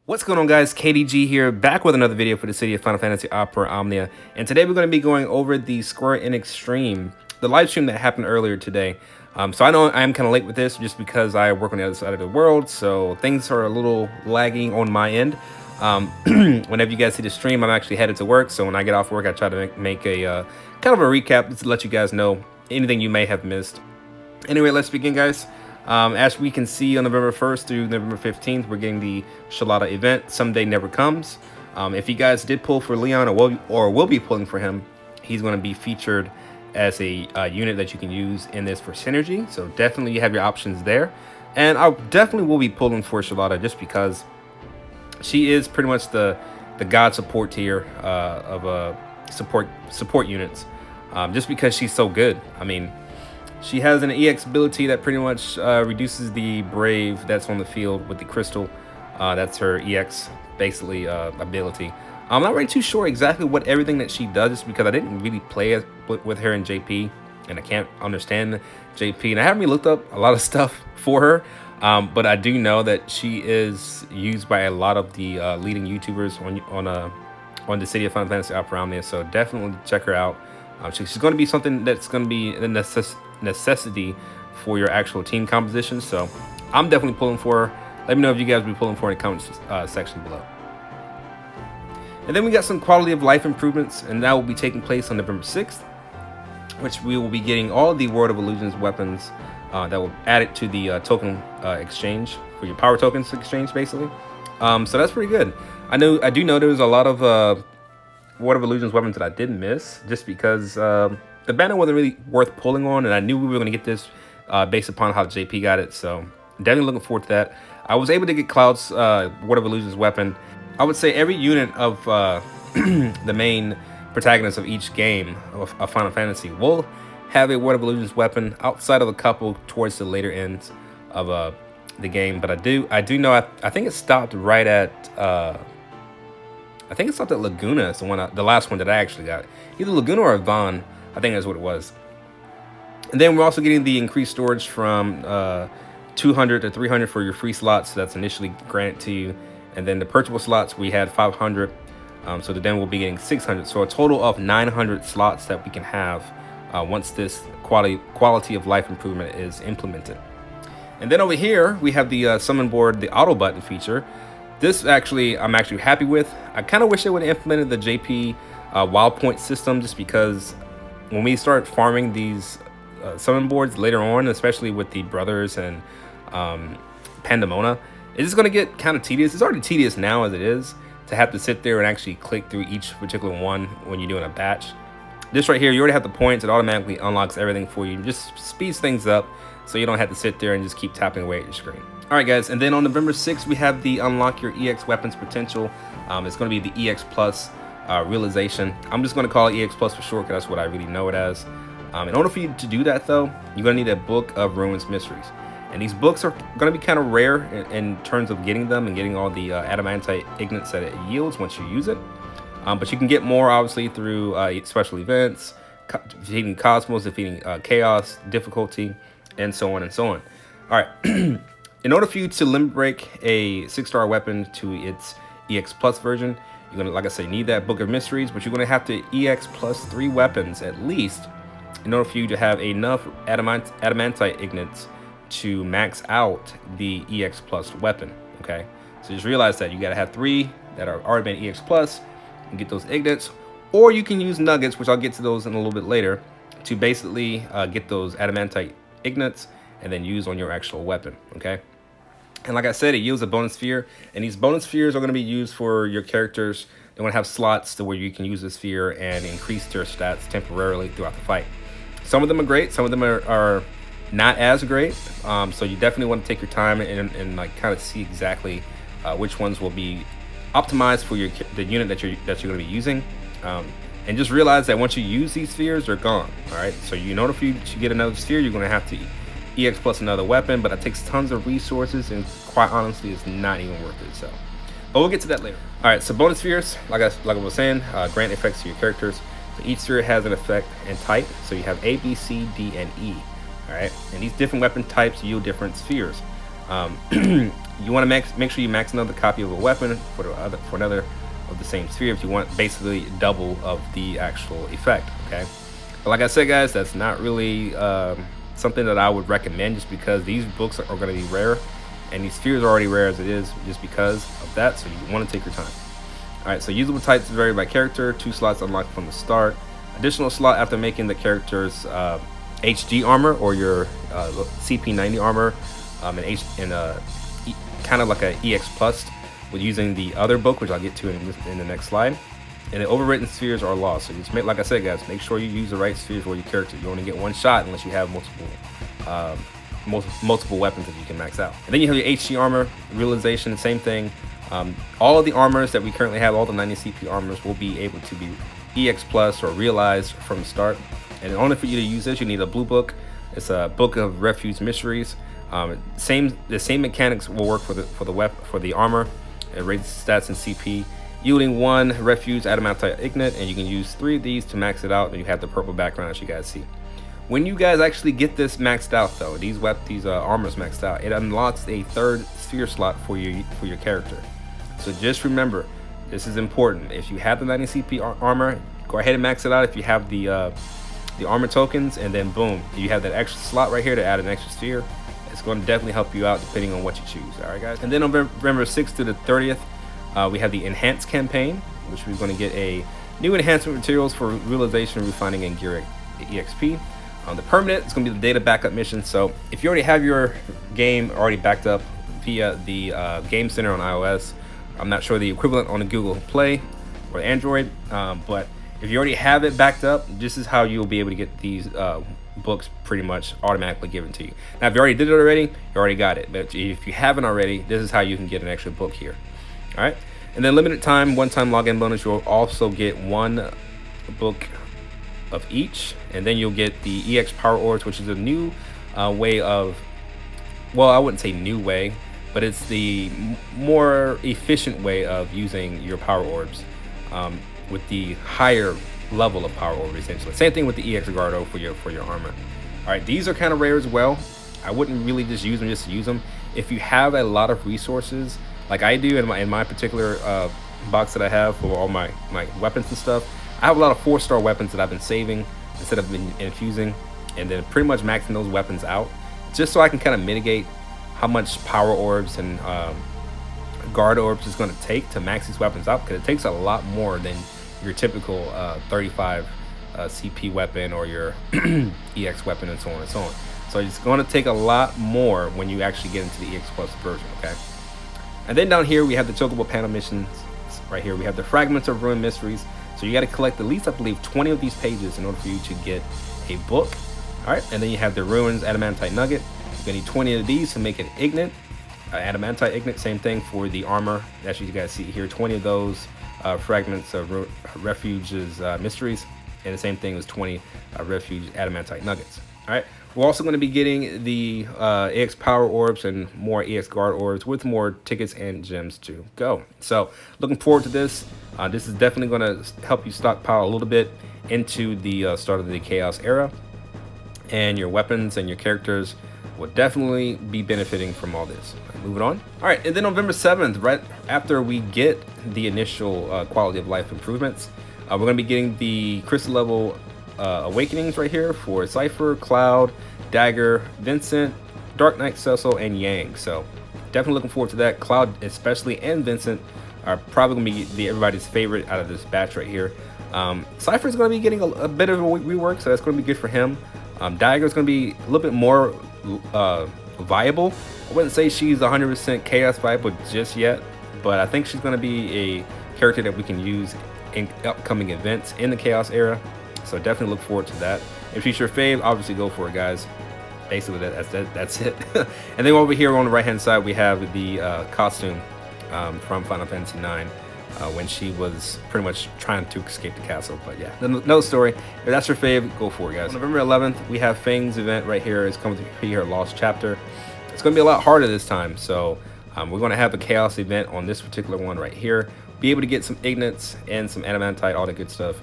What's going on, guys? KDG here, back with another video for the City of Final Fantasy Opera Omnia. And today we're going to be going over the Square-Enix stream, the live stream that happened earlier today. So I know I am kind of late with this just because I work on the other side of the world, so things are a little lagging on my end. Whenever you guys see the stream, I'm actually headed to work, so when I get off work, I try to make a kind of a recap just to let you guys know anything you may have missed. Anyway, let's begin, guys. As we can see, on November 1st through November 15th, we're getting the Shalada event, Someday Never Comes. If you guys did pull for Leon or will be pulling for him, he's going to be featured as a unit that you can use in this for synergy. So definitely you have your options there. And I definitely will be pulling for Shalada just because she is pretty much the god support tier of support units. Just because she's so good. I mean, she has an EX ability that pretty much reduces the Brave that's on the field with the crystal. That's her EX, basically, ability. I'm not really too sure exactly what everything that she does, just because I didn't really play with her in JP, and I can't understand JP. And I haven't really looked up a lot of stuff for her, but I do know that she is used by a lot of the leading YouTubers on the City of Final Fantasy Opera Omnia, so definitely check her out. She's going to be something that's going to be a necessity for your actual team composition, so I'm definitely pulling for her. Let me know if you guys will be pulling for her in the comments section below. And then we got some quality of life improvements, and that will be taking place on November 6th, which we will be getting all of the World of Illusions weapons that will add it to the token exchange for your power tokens exchange, basically. So that's pretty good. I do know there was a lot of World of Illusions weapons that I did miss, just because the banner wasn't really worth pulling on, and I knew we were going to get this based upon how JP got it, so definitely looking forward to that. I was able to get Cloud's World of Illusions weapon. I would say every unit of the main protagonist of each game of Final Fantasy will have a World of Illusions weapon outside of a couple towards the later ends of the game, but I do know I think it stopped right at I think it stopped at Laguna. It's the last one that I actually got. Either Laguna or Avon, I think that's what it was. And then we're also getting the increased storage from 200 to 300 for your free slots. So that's initially granted to you. And then the purchasable slots, we had 500. So then we'll be getting 600. So a total of 900 slots that we can have once this quality of life improvement is implemented. And then over here, we have the summon board, the auto button feature. This I'm actually happy with. I kind of wish they would have implemented the JP wild point system, just because when we start farming these summon boards later on, especially with the brothers and Pandemona, it's going to get kind of tedious. It's already tedious now as it is to have to sit there and actually click through each particular one when you're doing a batch. This right here, you already have the points. It automatically unlocks everything for you. Just speeds things up so you don't have to sit there and just keep tapping away at your screen. All right, guys, and then on November 6th, we have the Unlock Your EX Weapons Potential. It's going to be the EX Plus realization. I'm just going to call it EX Plus for short, because that's what I really know it as. In order for you to do that, though, you're going to need a Book of Ruins Mysteries. And these books are going to be kind of rare in terms of getting them and getting all the adamantite ignites that it yields once you use it. But you can get more, obviously, through special events, defeating Cosmos, defeating Chaos, difficulty, and so on and so on. All right. In order for you to limit break a 6-star weapon to its EX Plus version, you're going to, like I say, need that Book of Mysteries, but you're going to have to EX plus 3 weapons at least in order for you to have enough adamantite ignites to max out the EX Plus weapon, okay? So just realize that you got to have 3 that are already been EX Plus and get those ignites, or you can use nuggets, which I'll get to those in a little bit later, to basically get those adamantite ignites and then use on your actual weapon, okay? And like I said, it yields a bonus sphere, and these bonus spheres are going to be used for your characters. They're going to have slots to where you can use the sphere and increase their stats temporarily throughout the fight. Some of them are great, some of them are not as great, so you definitely want to take your time and like kind of see exactly which ones will be optimized for the unit that you're going to be using. And just realize that once you use these spheres, they're gone. All right, so in order for you to get another sphere, you're going to have to EX plus another weapon, but it takes tons of resources, and quite honestly, it's not even worth it. So, but we'll get to that later. All right, so bonus spheres, like I was saying, grant effects to your characters. So each sphere has an effect and type. So you have A, B, C, D, and E. All right, and these different weapon types yield different spheres. You want to make sure you max another copy of a weapon for another of the same sphere if you want basically double of the actual effect. Okay, but like I said, guys, that's not really something that I would recommend, just because these books are going to be rare, and these spheres are already rare as it is, just because of that. So you want to take your time. All right, so usable types vary by character. 2 slots unlocked from the start. Additional slot after making the character's HG armor or your CP90 armor, and kind of like a EX plus with using the other book, which I'll get to in the next slide. And the overwritten spheres are lost. So just like I said, guys, make sure you use the right spheres for your character. You only get 1 shot unless you have multiple weapons that you can max out. And then you have your HG armor, realization, same thing. All of the armors that we currently have, all the 90 CP armors, will be able to be EX plus or realized from the start. And in order for you to use this, you need a blue book. It's a book of refuge mysteries. The same mechanics will work for the armor. It raises stats in CP, yielding 1 refuge adamantite ignite, and you can use 3 of these to max it out. And you have the purple background, as you guys see. When you guys actually get this maxed out, though, these armors maxed out, it unlocks a 3rd sphere slot for your character. So just remember, this is important. If you have the 90 CP armor, go ahead and max it out. If you have the armor tokens, and then boom, you have that extra slot right here to add an extra sphere. It's going to definitely help you out depending on what you choose. All right, guys. And then November 6th to the 30th, we have the enhanced campaign, which we're going to get a new enhancement materials for realization, refining, and gear EXP. The permanent is going to be the data backup mission. So if you already have your game already backed up via the Game Center on iOS, I'm not sure the equivalent on the Google Play or Android, but if you already have it backed up, this is how you'll be able to get these books pretty much automatically given to you. Now, if you already did it already, you already got it. But if you haven't already, this is how you can get an extra book here. All right. And then limited time, one-time login bonus, you'll also get 1 book of each. And then you'll get the EX power orbs, which is a new way of, well, I wouldn't say new way, but it's the more efficient way of using your power orbs with the higher level of power orb, essentially. Same thing with the EX Guardo for your armor. All right, these are kind of rare as well. I wouldn't really just use them just to use them. If you have a lot of resources, like I do in my particular box that I have for all my weapons and stuff, I have a lot of 4-star weapons that I've been saving instead of infusing, and then pretty much maxing those weapons out, just so I can kind of mitigate how much power orbs and guard orbs is going to take to max these weapons out, because it takes a lot more than your typical 35 CP weapon or your EX weapon, and so on and so on. So it's going to take a lot more when you actually get into the EX Plus version, okay? And then down here we have the Chocobo panel missions. Right here we have the Fragments of Ruin Mysteries. So you got to collect at least, I believe, 20 of these pages in order for you to get a book. All right, and then you have the Ruins Adamantite Nugget. You're going to need 20 of these to make an Ignite. Adamantite Ignite, same thing for the armor. As you guys see here, 20 of those Fragments of Refuge's Mysteries, and the same thing was 20 Refuge Adamantite Nuggets. All right, we're also going to be getting the EX Power Orbs and more EX Guard Orbs with more tickets and gems to go. So looking forward to this. This is definitely going to help you stockpile a little bit into the start of the Chaos era, and your weapons and your characters will definitely be benefiting from all this. Right, moving on. All right, and then November 7th, right after we get the initial quality of life improvements, we're going to be getting the crystal level awakenings right here for Cypher, Cloud, Dagger, Vincent, Dark Knight, Cecil, and Yang. So definitely looking forward to that. Cloud especially and Vincent are probably going to be everybody's favorite out of this batch right here. Cypher is going to be getting a bit of a rework, so that's going to be good for him. Dagger is going to be a little bit more viable. I wouldn't say she's 100% chaos viable just yet, but I think she's going to be a character that we can use in upcoming events in the Chaos era. So definitely look forward to that. If she's your fave, obviously go for it, guys. Basically, that's it. And then over here on the right hand side, we have the costume from Final Fantasy IX. When she was pretty much trying to escape the castle. But yeah, another story. If that's your fave, go for it, guys. On November 11th, we have Fang's Event right here. It's coming to be her lost chapter. It's going to be a lot harder this time. So we're going to have a Chaos event on this particular one right here. Be able to get some Ignites and some Adamantite, all the good stuff.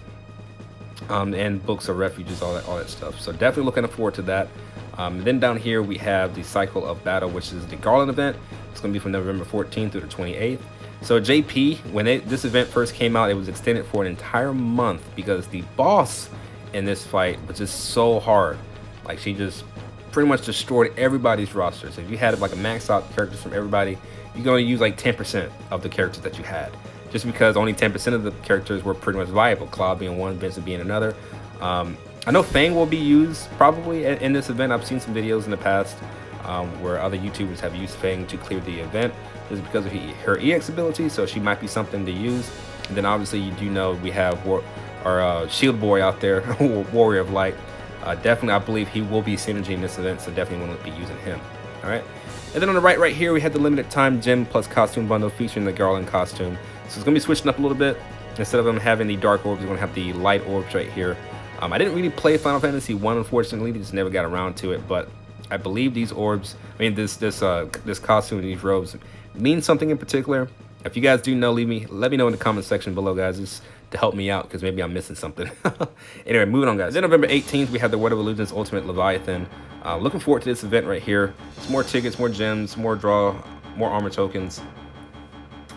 and books of refuges, all that stuff. So definitely looking forward to that. Then down here we have the Cycle of Battle, which is the Garland event. It's going to be from November 14th through the 28th. So JP, when this event first came out, it was extended for an entire month because the boss in this fight was just so hard. Like, she just pretty much destroyed everybody's roster. So if you had like a maxed out characters from everybody, you're going to use like 10% of the characters that you had, just because only 10% of the characters were pretty much viable. Cloud being one, Vincent being another. I know Fang will be used probably in this event. I've seen some videos in the past where other YouTubers have used Fang to clear the event just because of her EX ability, so she might be something to use. And then obviously you do know we have our Shield Boy out there, Warrior of Light. Definitely, I believe he will be synergy in this event, so definitely want to be using him. All right. And then on the right here, we have the limited time gem plus costume bundle featuring the Garland costume. So it's going to be switching up a little bit. Instead of them having the dark orbs, we're going to have the light orbs right here. I didn't really play Final Fantasy 1, unfortunately. Just never got around to it. But I believe these orbs, I mean, this costume and these robes mean something in particular. If you guys do know, let me know in the comment section below, guys, just to help me out, because maybe I'm missing something. Anyway, moving on, guys. Then November 18th, we have the World of Illusions Ultimate Leviathan. Looking forward to this event right here. It's more tickets, more gems, more draw, more armor tokens.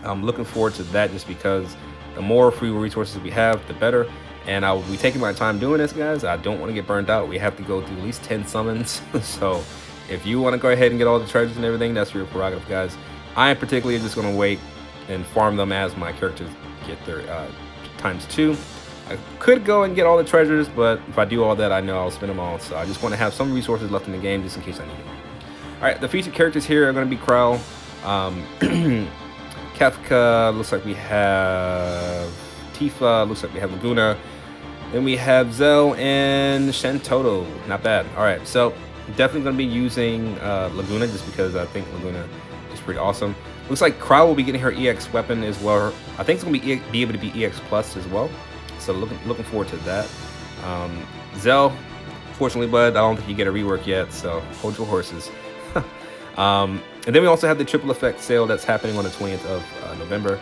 I'm looking forward to that just because the more free resources we have, the better. And I will be taking my time doing this, guys. I don't want to get burned out. We have to go through at least 10 summons. So if you want to go ahead and get all the treasures and everything, that's your prerogative, guys. I am particularly just going to wait and farm them as my characters get their ×2. I could go and get all the treasures, but if I do all that, I know I'll spend them all. So I just want to have some resources left in the game just in case I need them. All right, the featured characters here are going to be Krell, Kefka, looks like we have Tifa, looks like we have Laguna. Then we have Zell and Shantoto. Not bad. All right, so definitely going to be using Laguna just because I think Laguna is pretty awesome. Looks like Krell will be getting her EX weapon as well. I think it's going to be able to be EX Plus as well. So looking forward to that. Zell, fortunately, bud, I don't think you get a rework yet, so hold your horses. And then we also have the Triple Effect sale that's happening on the 20th of November.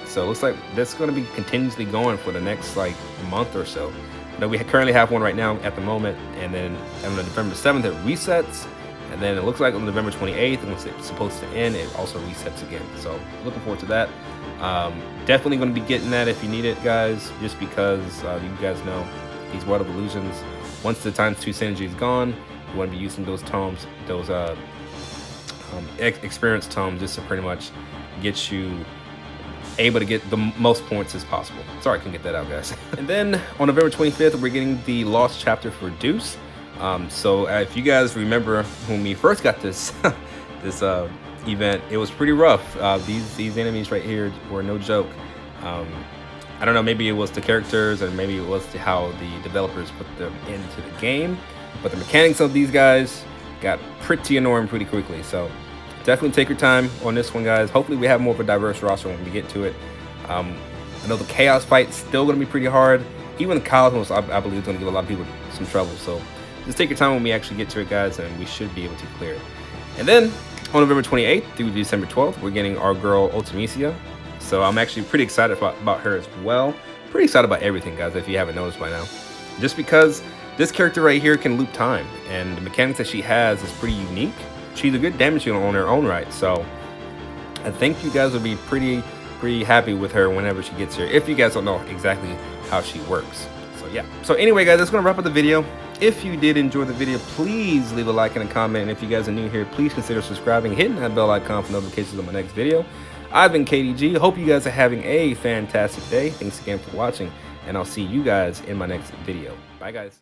So it looks like that's going to be continuously going for the next like month or so. You know, we currently have one right now at the moment, and then on November 7th it resets, and then it looks like on November 28th, when it's supposed to end, it also resets again. So looking forward to that. Definitely going to be getting that if you need it, guys, just because you guys know these World of Illusions, once the ×2 synergy is gone, you want to be using those tomes, those experience tomes, just to pretty much get you able to get the most points as possible. Sorry, I couldn't get that out, guys. And then on November 25th, we're getting the Lost Chapter for Deuce. So if you guys remember when we first got this this event, it was pretty rough. These enemies right here were no joke. I don't know, maybe it was the characters, or maybe it was how the developers put them into the game, but the mechanics of these guys got pretty annoying pretty quickly. So definitely take your time on this one, guys. Hopefully we have more of a diverse roster when we get to it. I know the Chaos fight's still going to be pretty hard. Even the Cosmos, I believe, is going to give a lot of people some trouble. So just take your time when we actually get to it, guys, and we should be able to clear it. And then on November 28th through December 12th, we're getting our girl Ultimisia. So I'm actually pretty excited about her as well. Pretty excited about everything, guys, if you haven't noticed by now. Just because this character right here can loop time, and the mechanics that she has is pretty unique. She's a good damage dealer on her own right, so I think you guys will be pretty happy with her whenever she gets here, if you guys don't know exactly how she works. So yeah. So anyway, guys, that's gonna wrap up the video. If you did enjoy the video, please leave a like and a comment, and if you guys are new here, please consider subscribing, hitting that bell icon for notifications on my next video. I've been KDG. Hope you guys are having a fantastic day. Thanks again for watching, and I'll see you guys in my next video. Bye, guys.